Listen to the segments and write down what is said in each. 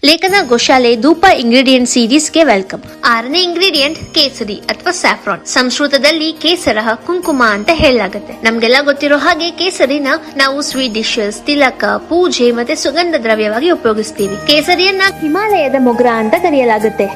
ಲೇಖನ ಗೋಶಾಲೆ ಧೂಪ ಇಂಗ್ರೀಡಿಯೆಂಟ್ ಸೀರೀಸ್ಗೆ ವೆಲ್ಕಮ್. 6ನೇ ಇಂಗ್ರೀಡಿಯೆಂಟ್ ಕೇಸರಿ ಅಥವಾ ಸ್ಯಾಫ್ರಾನ್. ಸಂಸ್ಕೃತದಲ್ಲಿ ಕೇಸರ ಕುಂಕುಮ ಅಂತ ಹೇಳಲಾಗುತ್ತೆ. ನಮ್ಗೆಲ್ಲ ಗೊತ್ತಿರೋ ಹಾಗೆ ಕೇಸರಿನ ನಾವು ಸ್ವೀಟ್ ಡಿಶಸ್, ತಿಲಕ, ಪೂಜೆ ಮತ್ತೆ ಸುಗಂಧ ದ್ರವ್ಯವಾಗಿ ಉಪಯೋಗಿಸ್ತೀವಿ. ಕೇಸರಿಯನ್ನ ಹಿಮಾಲಯದ ಮೊಗ್ರ ಅಂತ ಕರೆಯಲಾಗುತ್ತೆ.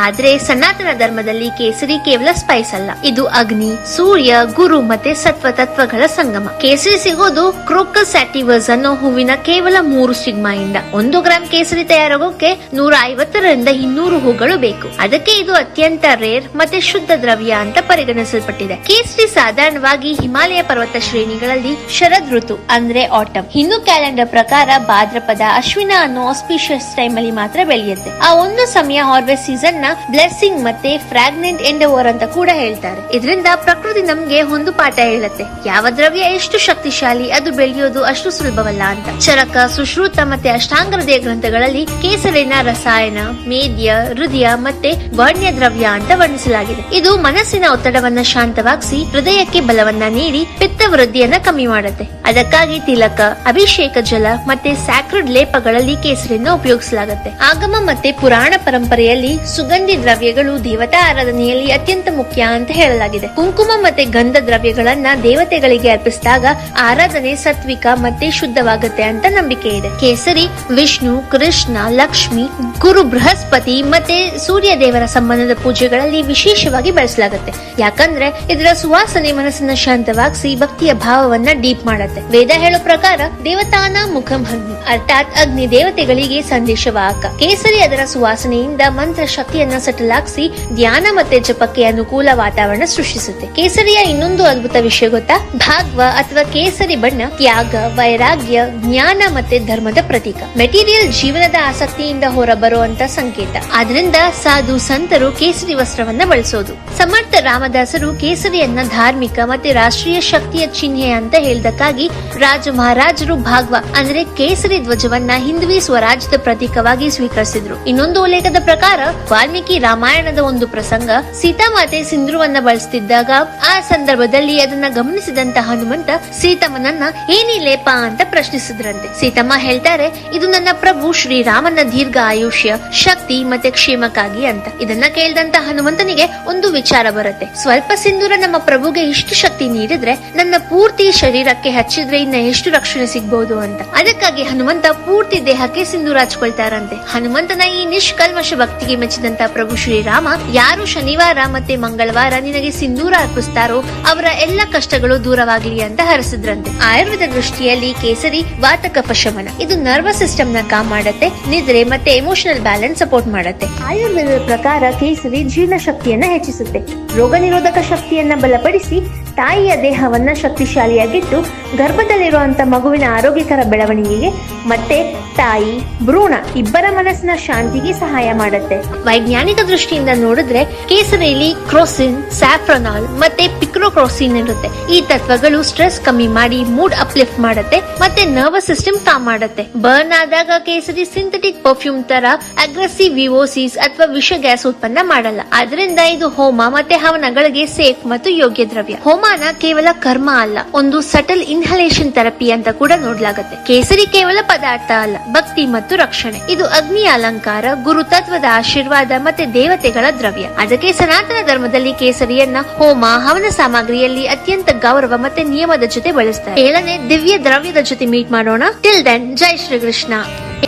ಆದ್ರೆ ಸನಾತನ ಧರ್ಮದಲ್ಲಿ ಕೇಸರಿ ಕೇವಲ ಸ್ಪೈಸ್ ಅಲ್ಲ, ಇದು ಅಗ್ನಿ, ಸೂರ್ಯ, ಗುರು ಮತ್ತೆ ಸತ್ವ ತತ್ವಗಳ ಸಂಗಮ. ಕೇಸರಿ ಸಿಗೋದು ಕ್ರೋಕಸ್ ಸ್ಯಾಟಿವಸ್ ಅನ್ನೋ ಹೂವಿನ ಕೇವಲ 3 ಸ್ಟಿಗ್ಮಾ ಇಂದ. 1 ಗ್ರಾಂ ಕೇಸರಿ ತಯಾರಾಗೋಕೆ 150ರಿಂದ 200 ಹೂಗಳು ಬೇಕು. ಅದಕ್ಕೆ ಇದು ಅತ್ಯಂತ ರೇರ್ ಮತ್ತೆ ಶುದ್ಧ ದ್ರವ್ಯ ಅಂತ ಪರಿಗಣಿಸಲ್ಪಟ್ಟಿದೆ. ಕೇಸರಿ ಸಾಧಾರಣವಾಗಿ ಹಿಮಾಲಯ ಪರ್ವತ ಶ್ರೇಣಿಗಳಲ್ಲಿ ಶರದ್ ಋತು ಅಂದ್ರೆ ಆಟಮ್, ಹಿಂದೂ ಕ್ಯಾಲೆಂಡರ್ ಪ್ರಕಾರ ಭಾದ್ರಪದ, ಅಶ್ವಿನ ಅನ್ನೋ ಆಸ್ಪಿಷಿಯಸ್ ಟೈಮ್ ಅಲ್ಲಿ ಮಾತ್ರ ಬೆಳೆಯುತ್ತೆ. ಆ ಒಂದು ಸಮಯ ಹಾರ್ವೆಸ್ಟ್ ಸೀಸನ್ ನ ಬ್ಲೆಸ್ಸಿಂಗ್ ಮತ್ತೆ ಫ್ರಾಗ್ನೆಂಟ್ ಎಂಡವರ್ ಅಂತ ಕೂಡ ಹೇಳ್ತಾರೆ. ಇದರಿಂದ ಪ್ರಕೃತಿ ನಮ್ಗೆ ಒಂದು ಪಾಠ ಹೇಳುತ್ತೆ, ಯಾವ ದ್ರವ್ಯ ಎಷ್ಟು ಶಕ್ತಿಶಾಲಿ ಅದು ಬೆಳೆಯೋದು ಅಷ್ಟು ಸುಲಭವಲ್ಲ ಅಂತ. ಚರಕ, ಸುಶ್ರುತ ಮತ್ತೆ ಅಷ್ಟಾಂಗ ಹೃದಯ ಗ್ರಂಥಗಳಲ್ಲಿ ಕೇಸರಿನ ರಸಾಯನ, ಮೇದ್ಯ, ಹೃದಯ ಮತ್ತೆ ವರ್ಣ್ಯ ದ್ರವ್ಯ ಅಂತ ವರ್ಣಿಸಲಾಗಿದೆ. ಇದು ಮನಸ್ಸಿನ ಒತ್ತಡವನ್ನ ಶಾಂತವಾಗಿಸಿ ಹೃದಯಕ್ಕೆ ಬಲವನ್ನ ನೀಡಿ ಪಿತ್ತ ವೃದ್ಧಿಯನ್ನ ಕಮ್ಮಿ ಮಾಡುತ್ತೆ. ಅದಕ್ಕಾಗಿ ತಿಲಕ, ಅಭಿಷೇಕ ಜಲ ಮತ್ತೆ ಸ್ಯಾಕ್ರೆಡ್ ಲೇಪಗಳಲ್ಲಿ ಕೇಸರಿನ ಉಪಯೋಗಿಸಲಾಗುತ್ತೆ. ಆಗಮ ಮತ್ತೆ ಪುರಾಣ ಪರಂಪರೆಯಲ್ಲಿ ಸುಗಂಧಿ ದ್ರವ್ಯಗಳು ದೇವತಾ ಆರಾಧನೆಯಲ್ಲಿ ಅತ್ಯಂತ ಮುಖ್ಯ ಅಂತ ಹೇಳಲಾಗಿದೆ. ಕುಂಕುಮ ಮತ್ತೆ ಗಂಧ ದ್ರವ್ಯಗಳನ್ನ ದೇವತೆಗಳಿಗೆ ಅರ್ಪಿಸಿದಾಗ ಆರಾಧನೆ ಸಾತ್ವಿಕ ಮತ್ತೆ ಶುದ್ಧವಾಗುತ್ತೆ ಅಂತ ನಂಬಿಕೆ ಇದೆ. ಕೇಸರಿ ವಿಷ್ಣು, ಕೃಷ್ಣ, ಲಕ್ಷ್ಮಿ, ಗುರು ಬೃಹಸ್ಪತಿ ಮತ್ತೆ ಸೂರ್ಯ ದೇವರ ಸಂಬಂಧದ ಪೂಜೆಗಳಲ್ಲಿ ವಿಶೇಷವಾಗಿ ಬಳಸಲಾಗುತ್ತೆ. ಯಾಕಂದ್ರೆ ಇದರ ಸುವಾಸನೆ ಮನಸ್ಸನ್ನ ಶಾಂತವಾಗಿಸಿ ಭಕ್ತಿಯ ಭಾವವನ್ನ ಡೀಪ್ ಮಾಡುತ್ತೆ. ವೇದ ಹೇಳೋ ಪ್ರಕಾರ ದೇವತಾನ ಮುಖಂ ಅಗ್ನಿ, ಅರ್ಥಾತ್ ಅಗ್ನಿ ದೇವತೆಗಳಿಗೆ ಸಂದೇಶವಾಹಕ. ಕೇಸರಿ ಅದರ ಸುವಾಸನೆಯಿಂದ ಮಂತ್ರ ಶಕ್ತಿಯನ್ನ ಸಟಲಾಗಿಸಿ ಧ್ಯಾನ ಮತ್ತೆ ಜಪಕ್ಕೆ ಅನುಕೂಲ ವಾತಾವರಣ ಸೃಷ್ಟಿಸುತ್ತೆ. ಕೇಸರಿಯ ಇನ್ನೊಂದು ಅದ್ಭುತ ವಿಷಯ ಗೊತ್ತಾ? ಭಾಗ್ವ ಅಥವಾ ಕೇಸರಿ ಬಣ್ಣ ತ್ಯಾಗ, ವೈರಾಗ್ಯ, ಜ್ಞಾನ ಮತ್ತೆ ಧರ್ಮದ ಪ್ರತೀಕ. ಮೆಟೀರಿಯಲ್ ಜೀವನದ ಆಸಕ್ತಿಯಿಂದ ಹೊರಬರುವಂತ ಸಂಕೇತ. ಆದ್ರಿಂದ ಸಾಧು ಸಂತರು ಕೇಸರಿ ವಸ್ತ್ರವನ್ನ ಬಳಸೋದು. ಸಮರ್ಥ ರಾಮದಾಸರು ಕೇಸರಿಯನ್ನ ಧಾರ್ಮಿಕ ಮತ್ತೆ ರಾಷ್ಟ್ರೀಯ ಶಕ್ತಿಯ ಚಿಹ್ನೆ ಅಂತ ಹೇಳಿದಕ್ಕಾಗಿ ರಾಜ ಮಹಾರಾಜರು ಭಾಗ್ವ ಅಂದ್ರೆ ಕೇಸರಿ ಧ್ವಜವನ್ನ ಹಿಂದುವಿ ಸ್ವರಾಜ್ಯದ ಪ್ರತೀಕವಾಗಿ ಸ್ವೀಕರಿಸಿದ್ರು. ಇನ್ನೊಂದು ಉಲ್ಲೇಖದ ಪ್ರಕಾರ ವಾಲ್ಮೀಕಿ ರಾಮಾಯಣದ ಒಂದು ಪ್ರಸಂಗ, ಸೀತಾಮಾತೆ ಸಿಂಧೂರವನ್ನ ಬಳಸ್ತಿದ್ದಾಗ ಆ ಸಂದರ್ಭದಲ್ಲಿ ಅದನ್ನ ಗಮನಿಸಿದಂತ ಹನುಮಂತ ಸೀತಮ್ಮನನ್ನ ಏನಿ ಲೇಪ ಅಂತ ಪ್ರಶ್ನಿಸಿದ್ರಂತೆ. ಸೀತಮ್ಮ ಹೇಳ್ತಾರೆ, ಇದು ನನ್ನ ಪ್ರಭು ಶ್ರೀರಾಮನ ದೀರ್ಘ ಆಯುಷ್ಯ, ಶಕ್ತಿ ಮತ್ತೆ ಕ್ಷೇಮಕ್ಕಾಗಿ ಅಂತ. ಇದನ್ನ ಕೇಳಿದಂತ ಹನುಮಂತನಿಗೆ ಒಂದು ವಿಚಾರ ಬರುತ್ತೆ, ಸ್ವಲ್ಪ ಸಿಂಧೂರ ನಮ್ಮ ಪ್ರಭುಗೆ ಇಷ್ಟು ಶಕ್ತಿ ನೀಡಿದ್ರೆ ನನ್ನ ಪೂರ್ತಿ ಶರೀರಕ್ಕೆ ಹಚ್ಚಿದ್ರೆ ಇನ್ನ ಎಷ್ಟು ರಕ್ಷಣೆ ಸಿಗ್ಬಹುದು ಅಂತ. ಅದಕ್ಕಾಗಿ ಹನುಮಂತ ಪೂರ್ತಿ ದೇಹಕ್ಕೆ ಸಿಂಧೂರ ಹಚ್ಕೊಳ್ತಾರಂತೆ. ಹನುಮಂತನ ಈ ನಿಷ್ಕಲ್ಮಶ ಭಕ್ತಿಗೆ ಮೆಚ್ಚಿದಂತ ಪ್ರಭು ಶ್ರೀರಾಮ, ಯಾರು ಶನಿವಾರ ಮತ್ತೆ ಮಂಗಳವಾರ ನಿನಗೆ ಸಿಂಧೂರ ಅರ್ಪಿಸ್ತಾರೋ ಅವರ ಎಲ್ಲ ಕಷ್ಟಗಳು ದೂರವಾಗ್ಲಿ ಅಂತ ಹರಸಿದ್ರಂತೆ. ಆಯುರ್ವೇದ ದೃಷ್ಟಿಯಲ್ಲಿ ಕೇಸರಿ ವಾತ ಕಫ ಶಮನ, ಇದು ನರ್ವಸ್ ಸಿಸ್ಟಮ್ ನ ಕಾಮ್ ಮಾಡುತ್ತೆ, ನಿದ್ರೆ ಮತ್ತೆ ಎಮೋಷನಲ್ ಬ್ಯಾಲೆನ್ಸ್ ಸಪೋರ್ಟ್ ಮಾಡುತ್ತೆ. ಆಯುರ್ವೇದದ ಪ್ರಕಾರ ಕೇಸರಿ ಜೀರ್ಣ ಶಕ್ತಿಯನ್ನ ಹೆಚ್ಚಿಸುತ್ತೆ, ರೋಗ ನಿರೋಧಕ ಶಕ್ತಿಯನ್ನ ಬಲಪಡಿಸಿ ತಾಯಿಯ ದೇಹವನ್ನ ಶಕ್ತಿಶಾಲಿಯಾಗಿಟ್ಟು ಗರ್ಭದಲ್ಲಿರುವಂತ ಮಗುವಿನ ಆರೋಗ್ಯಕರ ಬೆಳವಣಿಗೆಗೆ ಮತ್ತೆ ತಾಯಿ, ಭ್ರೂಣ ಇಬ್ಬರ ಮನಸ್ಸಿನ ಶಾಂತಿಗೆ ಸಹಾಯ ಮಾಡುತ್ತೆ. ವೈಜ್ಞಾನಿಕ ದೃಷ್ಟಿಯಿಂದ ನೋಡಿದ್ರೆ ಕೇಸರಿಯಲ್ಲಿ ಕ್ರೋಸಿನ್, ಸ್ಯಾಫ್ರನಾಲ್ ಮತ್ತೆ ಪಿಕ್ರೋಕ್ರೋಸಿನ್ ಇರುತ್ತೆ. ಈ ತತ್ವಗಳು ಸ್ಟ್ರೆಸ್ ಕಮ್ಮಿ ಮಾಡಿ ಮೂಡ್ ಅಪ್ಲಿಫ್ಟ್ ಮಾಡುತ್ತೆ ಮತ್ತೆ ನರ್ವಸ್ ಸಿಸ್ಟಮ್ ಕಾಮ್ ಮಾಡುತ್ತೆ. ಬರ್ನ್ ಆದಾಗ ಕೇಸರಿ ಸಿಂಥೆಟಿಕ್ ಪರ್ಫ್ಯೂಮ್ ತರ ಅಗ್ರೆಸಿವ್ ವಿವೋಸಿಸ್ ಅಥವಾ ವಿಷ ಗ್ಯಾಸ್ ಉತ್ಪನ್ನ ಮಾಡಲ್ಲ. ಆದ್ರಿಂದ ಇದು ಹೋಮ ಮತ್ತೆ ಹವನಗಳಿಗೆ ಸೇಫ್ ಮತ್ತು ಯೋಗ್ಯ ದ್ರವ್ಯ. ಹೋಮನ ಕೇವಲ ಕರ್ಮ ಅಲ್ಲ, ಒಂದು ಸಟಲ್ ಇನ್ಹಲೇಷನ್ ಥೆರಪಿ ಅಂತ ಕೂಡ ನೋಡ್ಲಾಗತ್ತೆ. ಕೇಸರಿ ಕೇವಲ ಪದಾರ್ಥ ಅಲ್ಲ, ಭಕ್ತಿ ಮತ್ತು ರಕ್ಷಣೆ. ಇದು ಅಗ್ನಿಯ ಅಲಂಕಾರ, ಗುರು ತತ್ವದ ಆಶೀರ್ವಾದ ಮತ್ತೆ ದೇವತೆಗಳ ದ್ರವ್ಯ. ಅದಕ್ಕೆ ಸನಾತನ ಧರ್ಮದಲ್ಲಿ ಕೇಸರಿಯನ್ನ ಹೋಮ ಹವನ ಸಾಮಗ್ರಿಯಲ್ಲಿ ಅತ್ಯಂತ ಗೌರವ ಮತ್ತೆ ನಿಯಮದ ಜೊತೆ ಬಳಸ್ತಾರೆ. 7ನೇ ದಿವ್ಯ ದ್ರವ್ಯದ ಜೊತೆ ಮೀಟ್ ಮಾಡೋಣ. ಟಿಲ್ ದೆನ್, ಜೈ ಶ್ರೀ ಕೃಷ್ಣ.